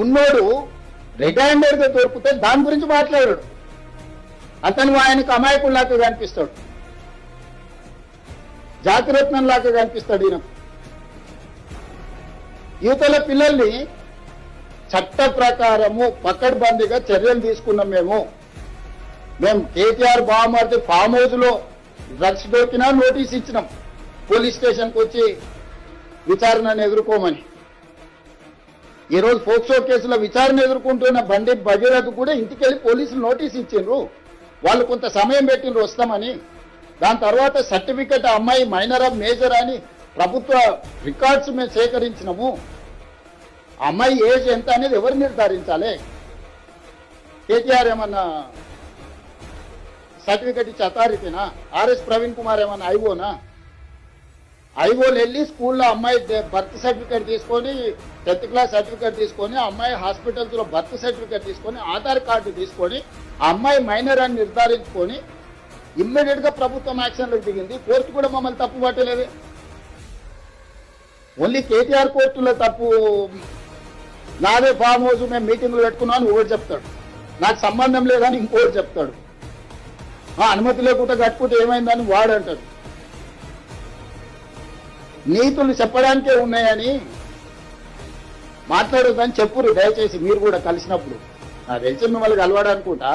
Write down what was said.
ఉన్నోడు రెడ్ హ్యాండెడ్గా దొరికితే దాని గురించి మాట్లాడాడు. అతను ఆయనకు అమాయకుల్లాగా కనిపిస్తాడు, జాతిరత్నంలాగా కనిపిస్తాడు. ఈయనకు యువతల పిల్లల్ని చట్ట ప్రకారము పకడ్బందీగా చర్యలు తీసుకున్నాం. మేము కేటీఆర్ బావమరిది ఫామ్ హౌస్ లో డ్రగ్స్ దొరికినా నోటీస్ ఇచ్చినాం, పోలీస్ స్టేషన్కి వచ్చి విచారణను ఎదుర్కోమని. ఈరోజు పోక్సో కేసులో విచారణ ఎదుర్కొంటున్న బండి భగీరథ్ కూడా ఇంటికెళ్ళి పోలీసులు నోటీస్ ఇచ్చిండ్రు. వాళ్ళు కొంత సమయం పెట్టిండ్రు వస్తామని. దాని తర్వాత సర్టిఫికెట్ అమ్మాయి మైనర్ ఆఫ్ మేజర్ అని ప్రభుత్వ రికార్డ్స్ మేము సేకరించినాము. అమ్మాయి ఏజ్ ఎంత అనేది ఎవరు నిర్ధారించాలి? కేటీఆర్ ఏమన్నా సర్టిఫికెట్ ఇచ్చి అథారిటీనా? ఆర్ఎస్ ప్రవీణ్ కుమార్ ఏమన్నా ఐఓనా? ఐఓలు వెళ్ళి స్కూల్లో అమ్మాయి బర్త్ సర్టిఫికేట్ తీసుకొని, 10th క్లాస్ సర్టిఫికేట్ తీసుకొని, అమ్మాయి హాస్పిటల్స్ లో బర్త్ సర్టిఫికేట్ తీసుకొని, ఆధార్ కార్డు తీసుకొని, ఆ అమ్మాయి మైనర్ అని నిర్ధారించుకొని ఇమ్మీడియట్ గా ప్రభుత్వం యాక్షన్లకు దిగింది. కోర్టు కూడా మమ్మల్ని తప్పు పట్టలేదు. ఓన్లీ కేటీఆర్ కోర్టులో తప్పు. నాదే ఫామ్ హౌస్ మేము మీటింగ్లు పెట్టుకున్నాను ఒకటి చెప్తాడు, నాకు సంబంధం లేదని ఇంకోటి చెప్తాడు, అనుమతి లేకుండా కట్టుకుంటే ఏమైందని వాడు అంటాడు. నీతులు చెప్పడానికే ఉన్నాయని మాట్లాడొద్దని చెప్పురు దయచేసి. మీరు కూడా కలిసినప్పుడు నాకు తెలిసి మిమ్మల్ని కలవాడనుకుంటా.